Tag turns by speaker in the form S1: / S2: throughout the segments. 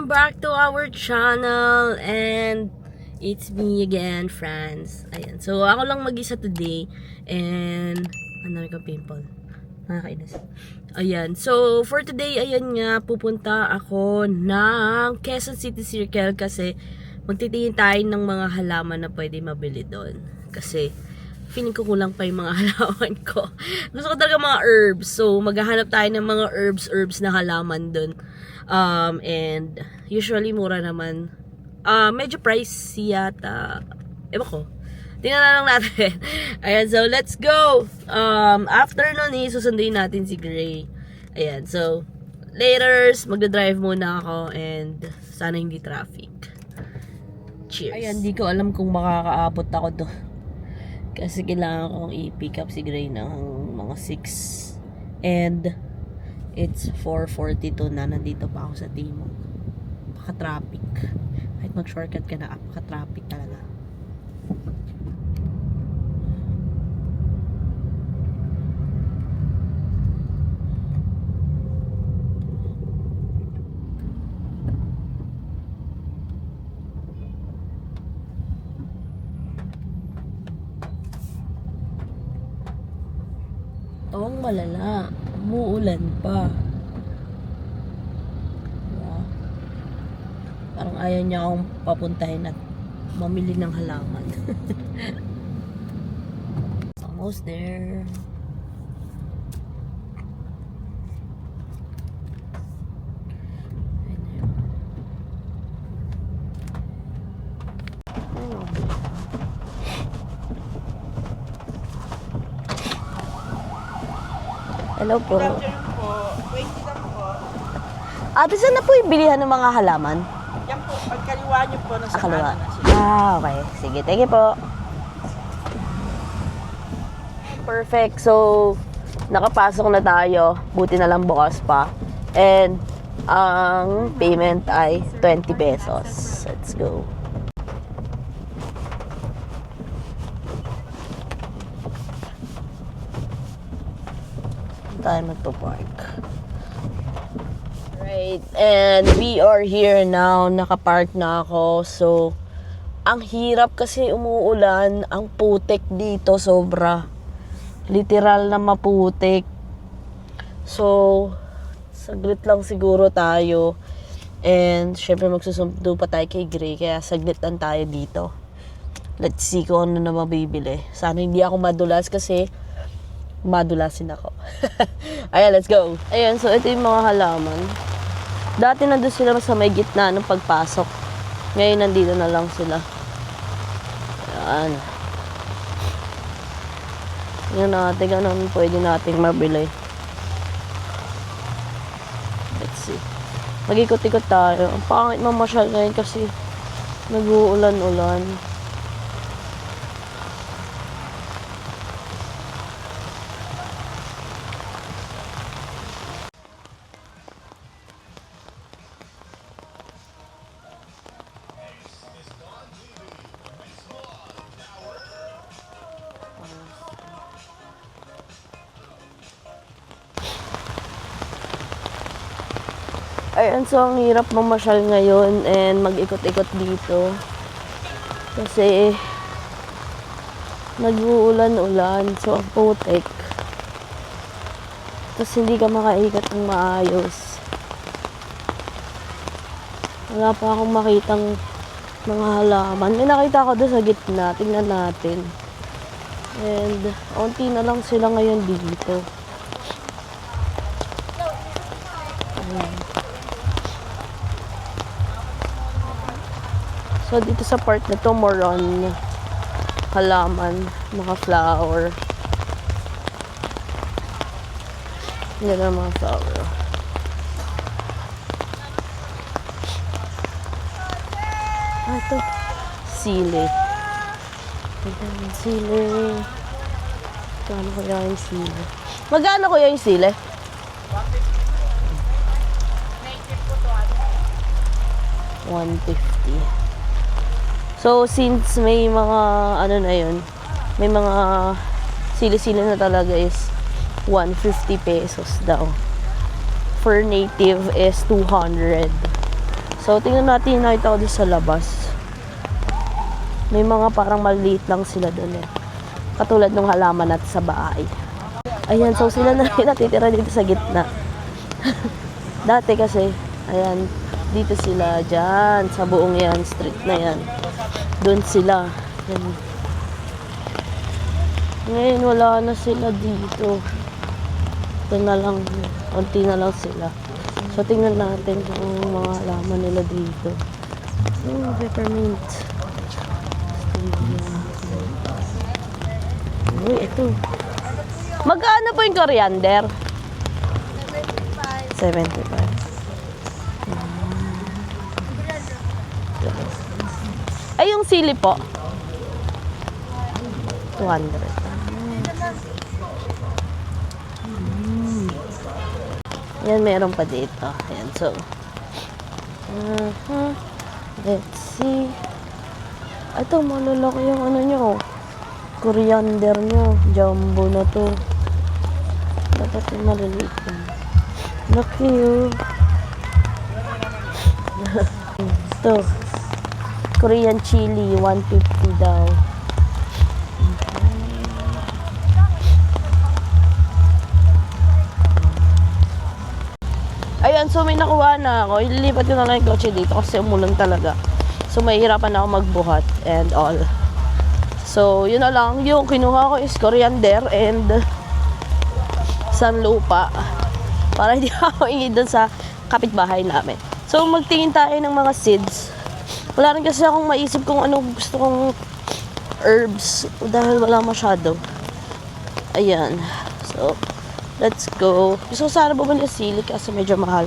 S1: back to our channel and it's me again, friends. Ayan. So, ako lang mag-isa today and ang dami kong pimple. Nakakainis. Ayan. So, for today, ayan nga, pupunta ako ng Quezon City Circle kasi magtitingin tayo ng mga halaman na pwede mabili doon. Kasi, feeling ko kulang pa yung mga halaman ko. Gusto ko talaga mga herbs. So, maghahanap tayo ng mga herbs na halaman doon. And, usually, mura naman. Medyo pricey yata. Ewan ko. Tingnan na lang natin. Ayan, so let's go. After nun, susunduin natin si Gray. Ayan, so laters, magdadrive muna ako and sana hindi traffic. Cheers. Ayan, di ko alam kung makakaabot ako doon. Kasi kailangan kong i-pick up si Gray ng mga 6. And it's 4:42 na. Nandito pa ako sa Timog. Paka-traffic. Kahit mag-shortcut ka na, paka-traffic talaga. Tawang malala. Umuulan pa. Parang ayaw niya akong papuntahin at mamili ng halaman. Almost there. Hello po.
S2: Good afternoon po. Wait lang po.
S1: Ate, saan na po yung bilihan ng mga halaman?
S2: Yan po, pagkaliwa niyo po, nasa
S1: Kaliwa.
S2: kanan na siya.
S1: Okay. Sige, thank you po. Perfect. So, nakapasok na tayo. Buti na lang bukas pa. And, ang payment ay 20 pesos. Let's go. Tayo magpo-park. Right, and we are here now. Nakapark na ako. So, ang hirap kasi umuulan. Ang putik dito, sobra. Literal na maputik. So, saglit lang siguro tayo. And, syempre magsusundo pa tayo kay Gray. Kaya saglit lang tayo dito. Let's see kung ano na mabibili. Sana hindi ako madulas kasi madulasin ako. Ayan, let's go. Ayan, so ito yung mga halaman. Dati nandun sila sa may gitna ng pagpasok. Ngayon nandito na lang sila. Ayan. Tingnan natin ganun pwede nating mabili. Let's see. Mag-ikot-ikot tayo. Ang pangit mamasyal ngayon kasi nag-uulan-ulan. Ayan, so ang hirap mamasyal ngayon and mag-ikot-ikot dito. Kasi nag-uulan-ulan, so ang putik. Tapos hindi ka makaikat ng maayos. Wala pa akong makitang mga halaman. May nakita ko doon sa gitna, tingnan natin. And onti na lang sila ngayon dito. Ayan. So, dito sa part na to, more on halaman, mga flower. Yan ang mga flower. Ito. Sili. Ito yung sili. Magkano kaya yung sili? Magkano kaya yung sili? 150. So, since may mga, ano na yun, may mga sili-sili na talaga is 150 pesos daw. For native is 200. So, tingnan natin yung nakita ko doon sa labas. May mga parang maliit lang sila doon eh. Katulad ng halaman at sa bahay. Ayan, so sila na rin natitira dito sa gitna. Dati kasi, ayan, dito sila dyan, sa buong yan, street na yan. Doon sila. Ayan. Ngayon, wala na sila dito. Ito na lang, konti na lang sila. So, tingnan natin kung mga halaman nila dito. Peppermint. Uy, ito. Magkano po yung coriander? 75. Ay, yung sili po? 200. Yan, meron pa dito. Ayan, so. Let's see. Ito, malalaki yung ano nyo. Coriander nyo. Jumbo na to. Dapat yung maliliit yun. Laki yun. Ito. Korean chili, 150 daw. Ayan, so may nakuha na ako. Ililipat ko na lang yung kotse dito kasi umulan talaga. So, mahihirapan ako magbuhat and all. So, yun na lang. Yung kinuha ko is coriander and sanlupa. Para hindi ako ingid doon sa kapitbahay namin. So, magtingin tayo ng mga seeds. Wala rin kasi akong maisip kung ano gusto kong herbs dahil wala masyado. Ayan. So, let's go. Gusto ko sana bumili ng sili kasi medyo mahal.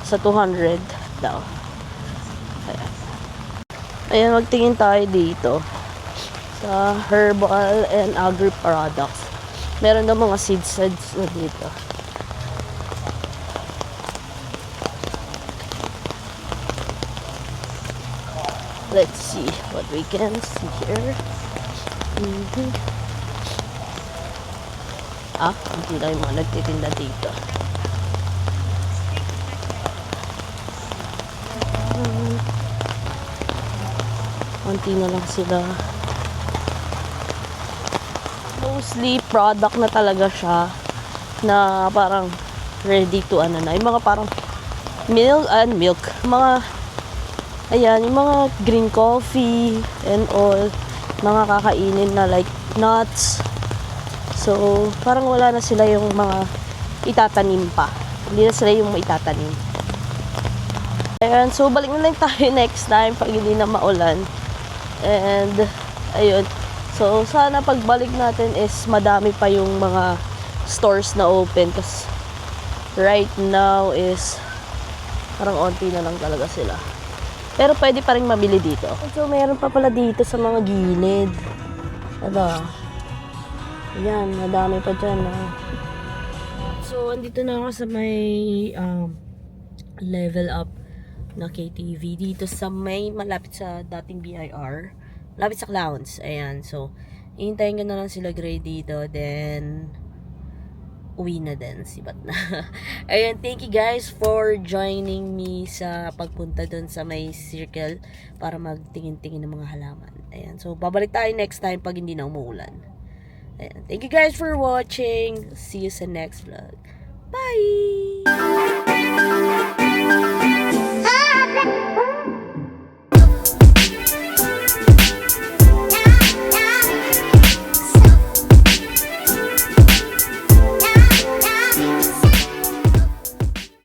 S1: Sa 200 daw. Ayan. Ayan, magtingin tayo dito. Sa herbal and agri products. Meron daw mga seeds na dito. Let's see what we can see here. Hindi lang yung mga nagtitinda dito. Konti na lang sila. Mostly product na talaga siya na parang ready to ano na. Yung mga parang milk. Mga ayan, yung mga green coffee and all, mga kakainin na like nuts. So, parang wala na sila yung mga itatanim pa. Hindi na sila yung itatanim. Ayan, so balik na lang tayo next time pag hindi na maulan. And, ayun. So, sana pagbalik natin is madami pa yung mga stores na open. Kasi right now is parang onti na lang talaga sila. Pero pwede pa rin mabili dito. So, meron pa pala dito sa mga gilid. Ano? Ayan, madami pa dyan. So, andito na ako sa may level up na KTV. Dito sa may malapit sa dating BIR. Malapit sa Clowns. Ayan, so, hihintayin ko na lang sila grade dito. Then, uwi na din, sibat na. Ayan, thank you guys for joining me sa pagpunta doon sa may circle para magtingin-tingin ng mga halaman. Ayan, so babalik tayo next time pag hindi na umuulan. Ayan, thank you guys for watching. See you sa next vlog. Bye!